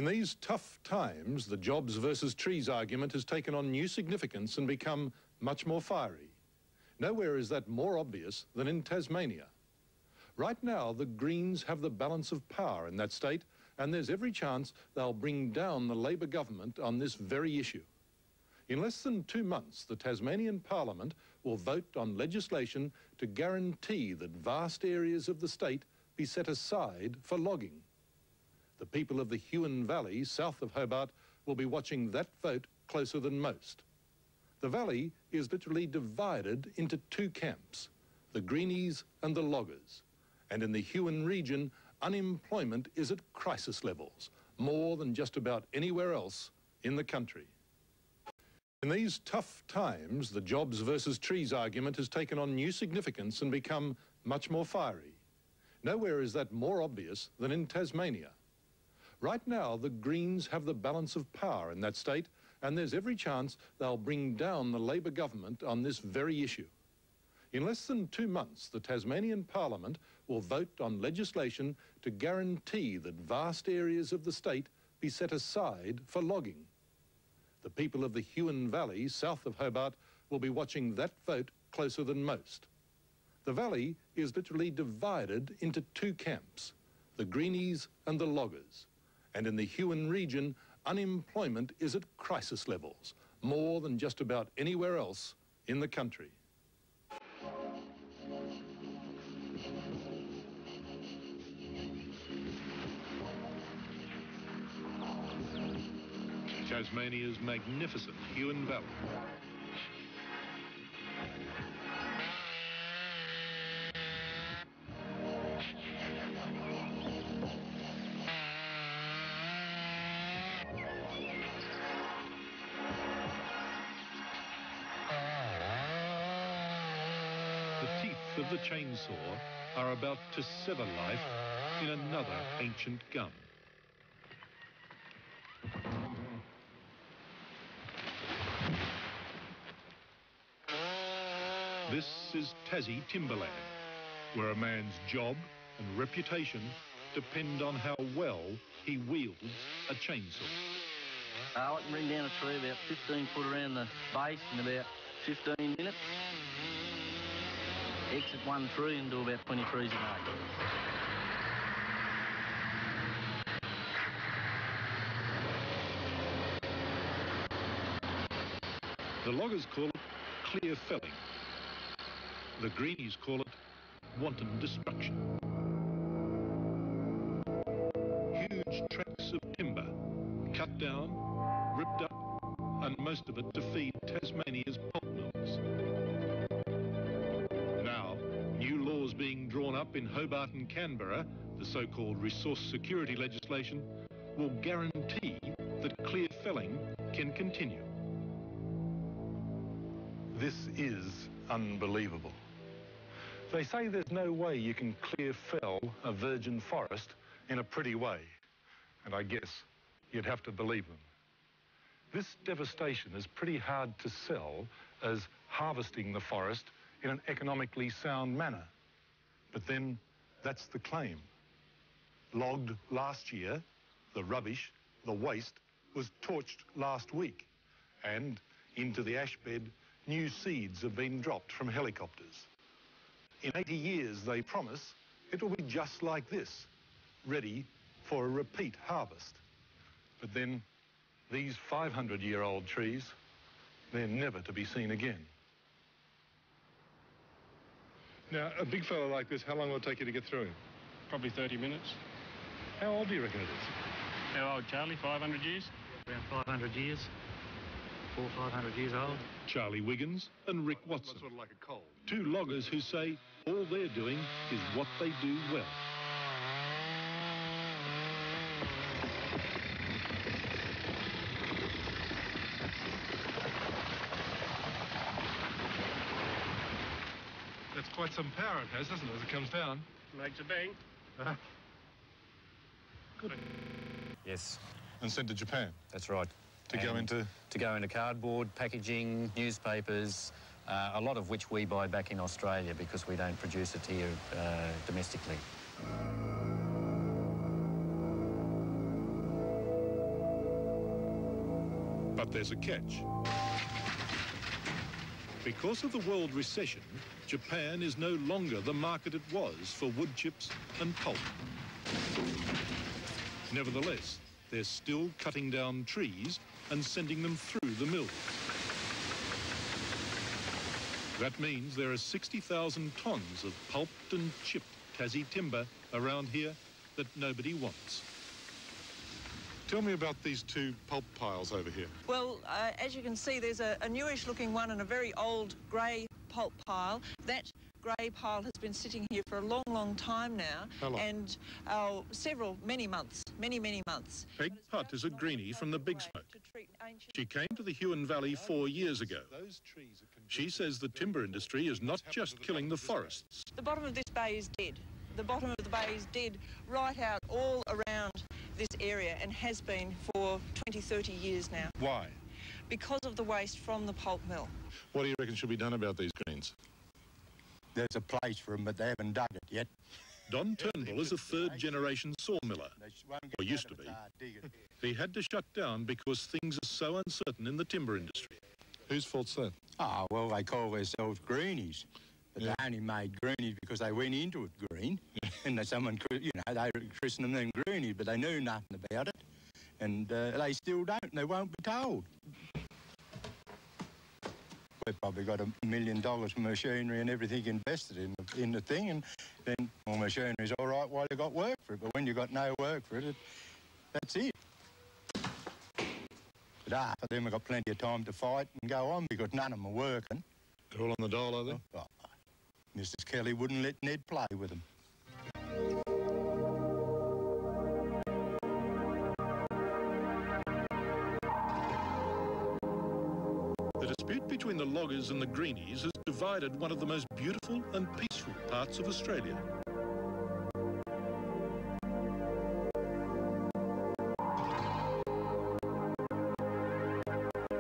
In these tough times, the jobs versus trees argument has taken on new significance and become much more fiery. Nowhere is that more obvious than in Tasmania. Right now, the Greens have the balance of power in that state, and there's every chance they'll bring down the Labor government on this very issue. In less than 2 months, the Tasmanian Parliament will vote on legislation to guarantee that vast areas of the state be set aside for logging. The people of the Huon Valley, south of Hobart, will be watching that vote closer than most. The valley is literally divided into 2 camps, the Greenies and the loggers. And in the Huon region, unemployment is at crisis levels, more than just about anywhere else in the country. In these tough times, the jobs versus trees argument has taken on new significance and become much more fiery. Nowhere is that more obvious than in Tasmania. Right now, the Greens have the balance of power in that state, and there's every chance they'll bring down the Labor government on this very issue. In less than 2 months, the Tasmanian Parliament will vote on legislation to guarantee that vast areas of the state be set aside for logging. The people of the Huon Valley, south of Hobart, will be watching that vote closer than most. The valley is literally divided into 2 camps, the Greenies and the loggers. And in the Huon region, unemployment is at crisis levels, more than just about anywhere else in the country. Tasmania's magnificent Huon Valley. The teeth of the chainsaw are about to sever life in another ancient gum. This is Tassie timberland, where a man's job and reputation depend on how well he wields a chainsaw. I can bring down a tree about 15 foot around the base in about 15 minutes. Exit 1 tree and do about 20 trees a day. The loggers call it clear felling. The Greenies call it wanton destruction. Huge tracts of timber, cut down, ripped up, and most of it to feed Tasmania's pulp mills. Now, new laws being drawn up in Hobart and Canberra, the so-called resource security legislation, will guarantee that clear felling can continue. This is unbelievable. They say there's no way you can clear fell a virgin forest in a pretty way, and I guess you'd have to believe them. This devastation is pretty hard to sell as harvesting the forest in an economically sound manner. But then that's the claim. Logged last year, the rubbish, the waste, was torched last week, and into the ash bed, new seeds have been dropped from helicopters. In 80 years, they promise, it will be just like this, ready for a repeat harvest. But then, these 500-year-old trees, they're never to be seen again. Now, a big fellow like this, how long will it take you to get through him? Probably 30 minutes. How old do you reckon it is? How old, Charlie? 500 years? Around 500 years. 400 or 500 years old. Charlie Wiggins and Rick Watson. Sort of like a cold. 2 loggers who say all they're doing is what they do well. That's quite some power it has, doesn't it, as it comes down? Makes a bang. Good. Yes. And sent to Japan? That's right. To go into cardboard, packaging, newspapers, a lot of which we buy back in Australia because we don't produce it here domestically. But there's a catch. Because of the world recession, Japan is no longer the market it was for wood chips and pulp. Nevertheless, they're still cutting down trees and sending them through the mills. That means there are 60,000 tonnes of pulped and chipped Tassie timber around here that nobody wants. Tell me about these two pulp piles over here. Well, as you can see, there's a newish looking one and a very old grey pulp pile. That grey pile has been sitting here for a long, long time now. How long? And many months. Peg Putt is a greenie from the Big Smoke. She came to the Huon Valley 4 years ago. She says the timber industry is not just killing the forests. The bottom of this bay is dead. The bottom of the bay is dead right out all around this area and has been for 20, 30 years now. Why? Because of the waste from the pulp mill. What do you reckon should be done about these greens? There's a place for them, but they haven't dug it yet. Don Turnbull is a third-generation sawmiller, or used to be. He had to shut down because things are so uncertain in the timber industry. Whose fault's that? Oh, well, they call themselves greenies. But they only made greenies because they went into it green. And they christened them greenies, but they knew nothing about it. And they still don't, and they won't be told. We've probably got $1 million of machinery and everything invested in the thing, and then, well, machinery's all right while you got work for it, but when you got no work for it, that's it. But half of them have got plenty of time to fight and go on because none of them are working. They're all on the dole, are they? Oh, Mrs. Kelly wouldn't let Ned play with them. The dispute between the loggers and the greenies has divided one of the most beautiful and peaceful parts of Australia.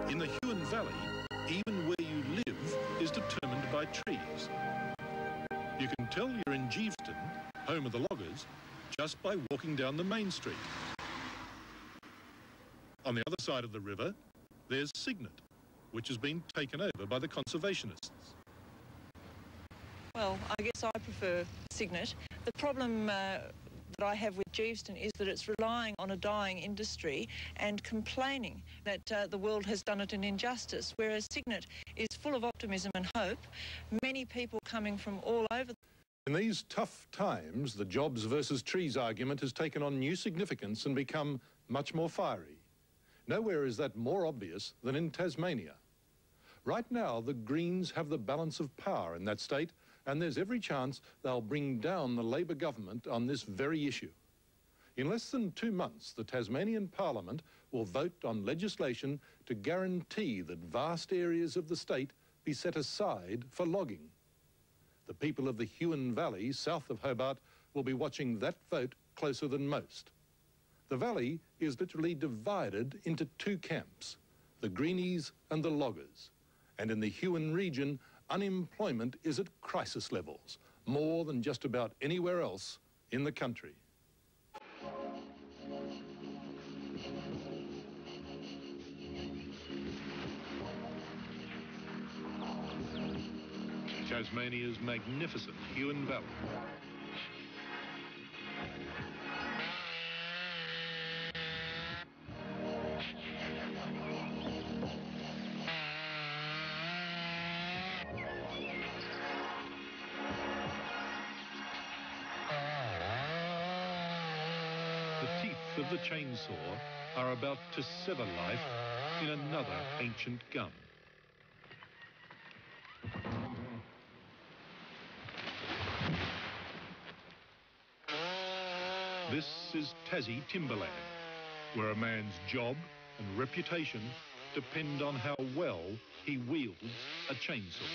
In the Huon Valley, even where you live is determined by trees. You can tell you're in Geeveston, home of the loggers, just by walking down the main street. On the other side of the river, there's Cygnet, which has been taken over by the conservationists. Well, I guess I prefer Cygnet. The problem that I have with Geeveston is that it's relying on a dying industry and complaining that the world has done it an injustice, whereas Cygnet is full of optimism and hope. Many people coming from all over. In these tough times, the jobs versus trees argument has taken on new significance and become much more fiery. Nowhere is that more obvious than in Tasmania. Right now, the Greens have the balance of power in that state, and there's every chance they'll bring down the Labor government on this very issue. In less than 2 months, the Tasmanian Parliament will vote on legislation to guarantee that vast areas of the state be set aside for logging. The people of the Huon Valley, south of Hobart, will be watching that vote closer than most. The valley is literally divided into 2 camps, the greenies and the loggers. And in the Huon region, unemployment is at crisis levels, more than just about anywhere else in the country. Tasmania's magnificent Huon Valley. The teeth of the chainsaw are about to sever life in another ancient gum. This is Tassie timberland, where a man's job and reputation depend on how well he wields a chainsaw.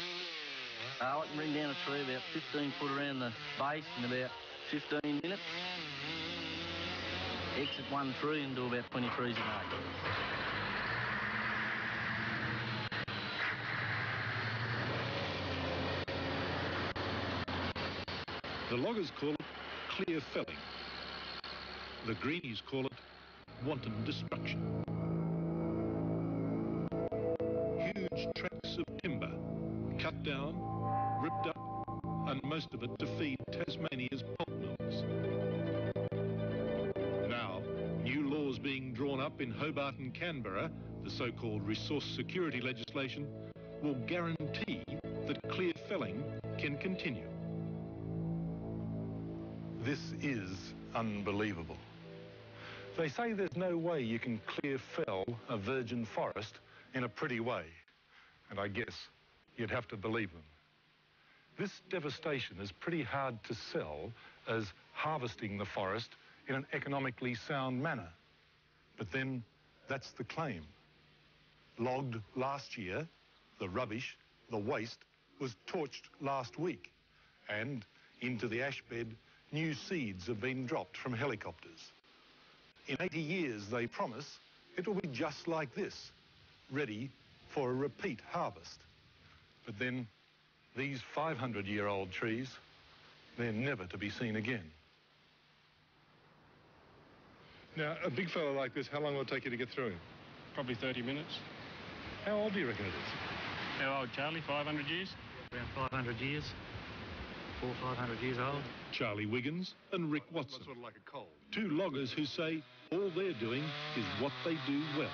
I can bring down a tree about 15 foot around the base in about 15 minutes. Exit one tree and do about 20 trees a day. The loggers call it clear felling. The greenies call it wanton destruction. large tracts of timber, cut down, ripped up, and most of it to feed Tasmania's pulp mills. Now, new laws being drawn up in Hobart and Canberra, the so-called resource security legislation, will guarantee that clear felling can continue. This is unbelievable. They say there's no way you can clear fell a virgin forest in a pretty way, and I guess you'd have to believe them. This devastation is pretty hard to sell as harvesting the forest in an economically sound manner. But then that's the claim. Logged last year, the rubbish, the waste, was torched last week, and into the ash bed, new seeds have been dropped from helicopters. In 80 years, they promise, it will be just like this, ready for a repeat harvest. But then, these 500-year-old trees, they're never to be seen again. Now, a big fellow like this, how long will it take you to get through him? Probably 30 minutes. How old do you reckon it is? How old, Charlie? 500 years? Around 500 years. 400 or 500 years old. Charlie Wiggins and Rick Watson. Sort of like a cold. Two loggers who say all they're doing is what they do well.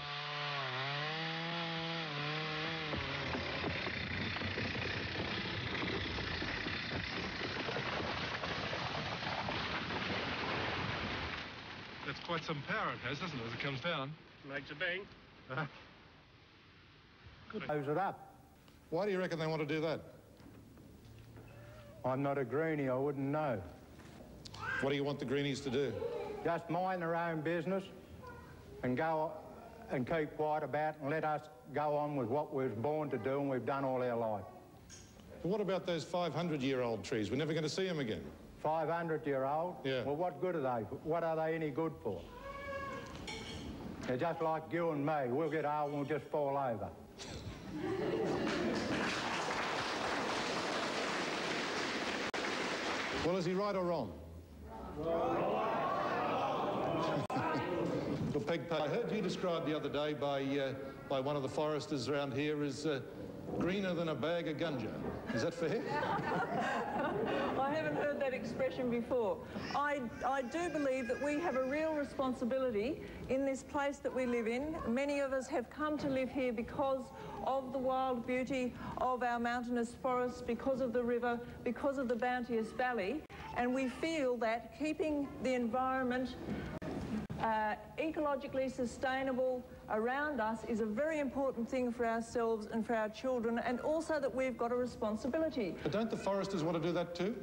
That's quite some power it has, doesn't it, as it comes down? Makes a bang. Close it up. Why do you reckon they want to do that? I'm not a greenie, I wouldn't know. What do you want the greenies to do? Just mind their own business and go and keep quiet about it and let us go on with what we was born to do and we've done all our life. But what about those 500-year-old trees? We're never going to see them again. 500-year-old? Yeah. Well, what good are they? What are they any good for? They're just like you and me. We'll get old and we'll just fall over. Well, is he right or wrong? Well, Peg, I heard you described the other day by one of the foresters around here as greener than a bag of gunja. Is that fair? I haven't heard that expression before. I do believe that we have a real responsibility in this place that we live in. Many of us have come to live here because of the wild beauty of our mountainous forests, because of the river, because of the bounteous valley, and we feel that keeping the environment ecologically sustainable around us is a very important thing for ourselves and for our children, and also that we've got a responsibility. But don't the foresters want to do that too?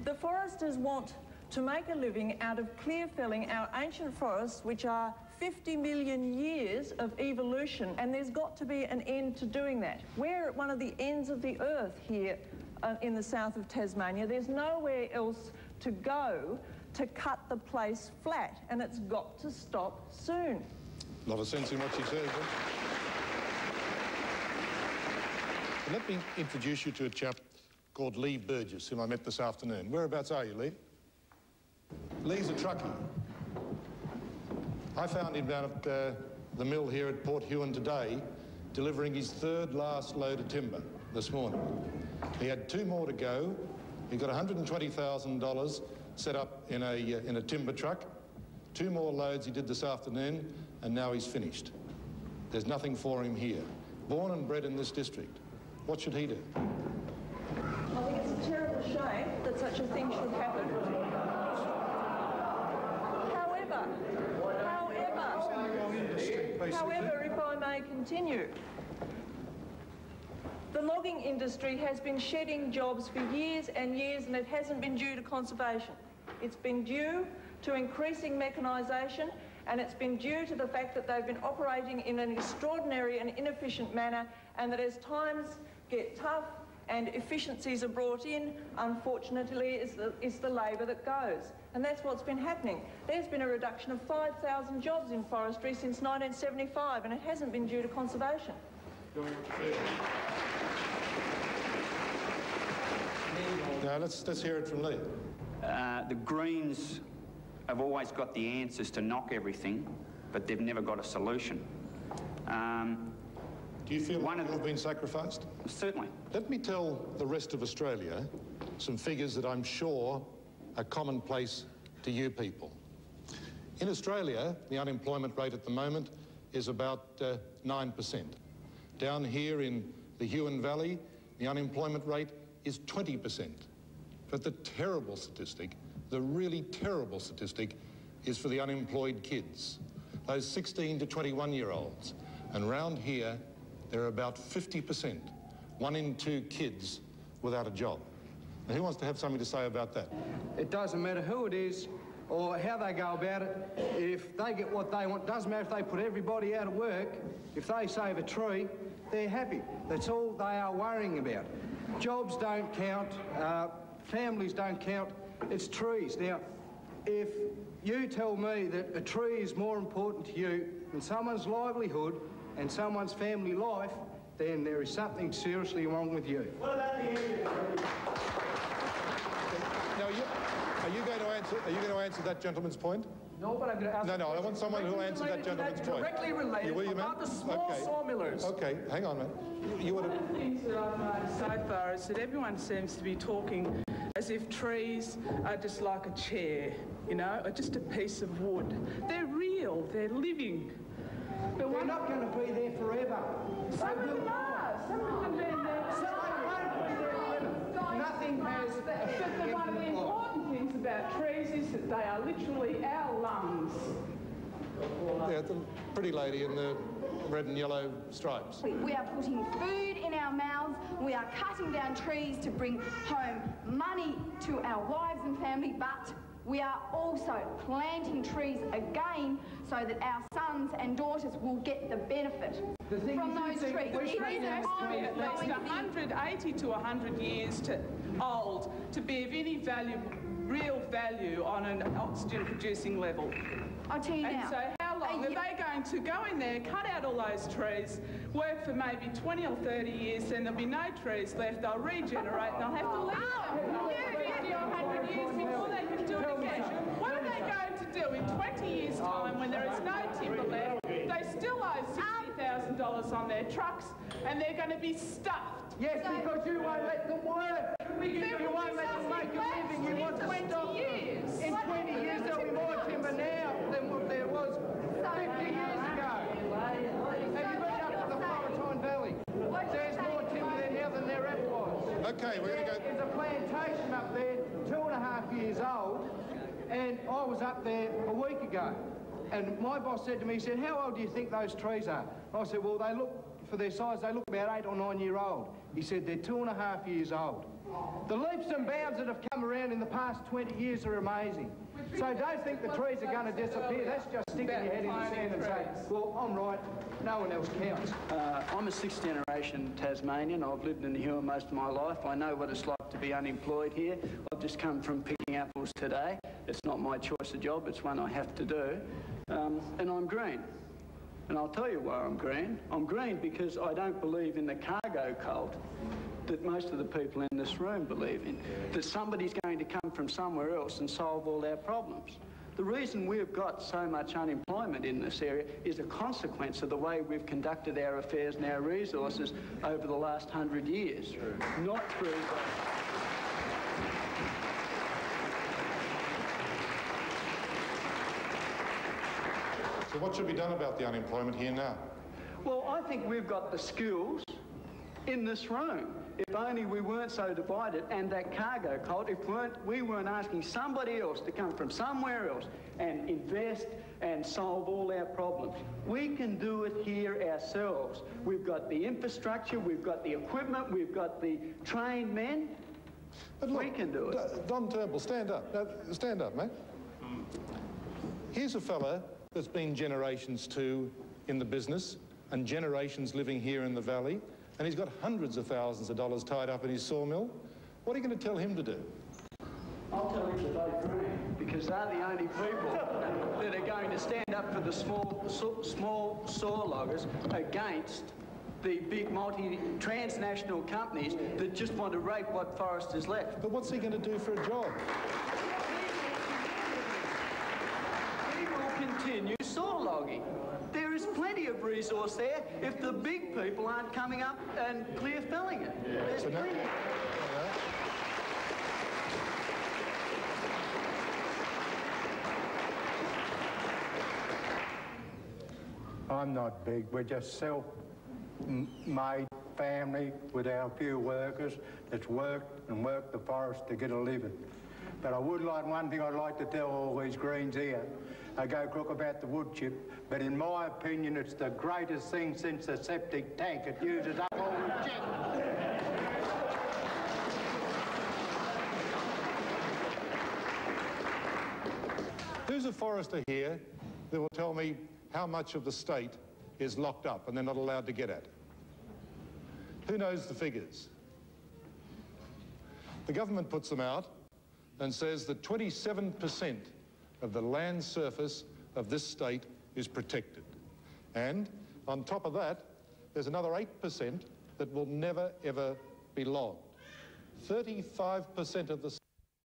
The foresters want to make a living out of clear felling our ancient forests, which are 50 million years of evolution, and there's got to be an end to doing that. We're at one of the ends of the earth here in the south of Tasmania. There's nowhere else to go to cut the place flat, and it's got to stop soon. A lot of sense in what she says. Let me introduce you to a chap called Lee Burgess, whom I met this afternoon. Whereabouts are you, Lee? Lee's a truckie. I found him down at the mill here at Port Huon today, delivering his third last load of timber this morning. He had 2 more to go. He got $120,000 set up in a timber truck. 2 more loads he did this afternoon, and now he's finished. There's nothing for him here. Born and bred in this district. What should he do? I think it's a terrible shame that such a thing should happen. However, if I may continue, the logging industry has been shedding jobs for years and years, and it hasn't been due to conservation. It's been due to increasing mechanisation, and it's been due to the fact that they've been operating in an extraordinary and inefficient manner, and that as times get tough and efficiencies are brought in, unfortunately, is the labour that goes. And that's what's been happening. There's been a reduction of 5,000 jobs in forestry since 1975, and it hasn't been due to conservation. Now, let's hear it from Lee. The Greens have always got the answers to knock everything, but they've never got a solution. Do you feel you have been sacrificed? Certainly. Let me tell the rest of Australia some figures that I'm sure are commonplace to you people. In Australia, the unemployment rate at the moment is about 9%. Down here in the Huon Valley, the unemployment rate is 20%. But the terrible statistic, the really terrible statistic, is for the unemployed kids, those 16 to 21-year-olds. And round here, there are about 50%, 1 in 2 kids without a job. Now, who wants to have something to say about that? It doesn't matter who it is or how they go about it. If they get what they want, doesn't matter if they put everybody out of work. If they save a tree, they're happy. That's all they are worrying about. Jobs don't count, families don't count, it's trees. Now, if you tell me that a tree is more important to you than someone's livelihood and someone's family life, then there is something seriously wrong with you. What about the area? Now, are you going to answer that gentleman's point? No, but I'm going to ask... No, I want someone who answers that gentleman's point. Directly related about the small sawmillers. Okay, hang on, man. One of the things that I've noticed so far is that everyone seems to be talking as if trees are just like a chair, you know, or just a piece of wood. They're real, they're living. But we're not going to be there forever. Some of them are. Some of them have been there. Nothing has... But one of the important things about trees is that they are literally our lungs. Yeah, the pretty lady in the red and yellow stripes. We are putting food in our mouths. We are cutting down trees to bring home money to our wives and family, but we are also planting trees again so that our sons and daughters will get the benefit from those trees. The trees are at least 180 to 100 years old to be of any real value on an oxygen-producing level. I'll tell you now. And so how long are they going to go in there, cut out all those trees, work for maybe 20 or 30 years, then there'll be no trees left, they'll regenerate, and they'll have to leave 50 or 100 years before they can do it again. What are they going to do in 20 years' time when there is no timber left? They still owe $60,000 on their trucks, and they're going to be stuffed. Yes, because you won't let them work. You won't let them make a living. You want to stop years. In 20 years, there'll be more timber now than what there was 50 years ago. Have you been up to the Carleton Valley? There's more timber there now than there ever was. Okay, we're going to go... There's a plantation up there, 2.5 years old, and I was up there a week ago. And my boss said to me, he said, how old do you think those trees are? I said, well, they look, for their size, they look about 8 or 9 years old. He said, they're 2.5 years old. The leaps and bounds that have come around in the past 20 years are amazing. So don't think the trees are going to disappear. That's just sticking your head in the sand and saying, well, I'm right, no one else counts. I'm a 6th generation Tasmanian. I've lived in the Huon most of my life. I know what it's like to be unemployed here. I've just come from picking apples today. It's not my choice of job, it's one I have to do. And I'm green. And I'll tell you why I'm green. I'm green because I don't believe in the cargo cult that most of the people in this room believe in, that somebody's going to come from somewhere else and solve all our problems. The reason we've got so much unemployment in this area is a consequence of the way we've conducted our affairs and our resources over the last 100 years. Not through... So what should be done about the unemployment here now? Well, I think we've got the skills in this room. If only we weren't so divided, and that cargo cult, if we weren't asking somebody else to come from somewhere else and invest and solve all our problems. We can do it here ourselves. We've got the infrastructure, we've got the equipment, we've got the trained men. But look, we can do it. Don Turnbull, stand up. Now, stand up, mate. Here's a fella that's been generations too in the business and generations living here in the valley, and he's got hundreds of thousands of dollars tied up in his sawmill. What are you going to tell him to do? I'll tell him to vote Green, because they're the only people that are going to stand up for the small saw loggers against the big transnational companies that just want to rape what forest is left. But what's he going to do for a job? He will continue saw logging. There is plenty of reasons resource there if the big people aren't coming up and clear felling it. There's plenty. I'm not big. We're just self-made family with our few workers that's worked and worked the forest to get a living. But I would like one thing I'd like to tell all these Greens here. I go crook about the wood chip, but in my opinion, it's the greatest thing since the septic tank. It uses up all the jet. Who's a forester here that will tell me how much of the state is locked up and they're not allowed to get at? Who knows the figures? The government puts them out and says that 27% of the land surface of this state is protected. And on top of that, there's another 8% that will never, ever be logged. 35% of the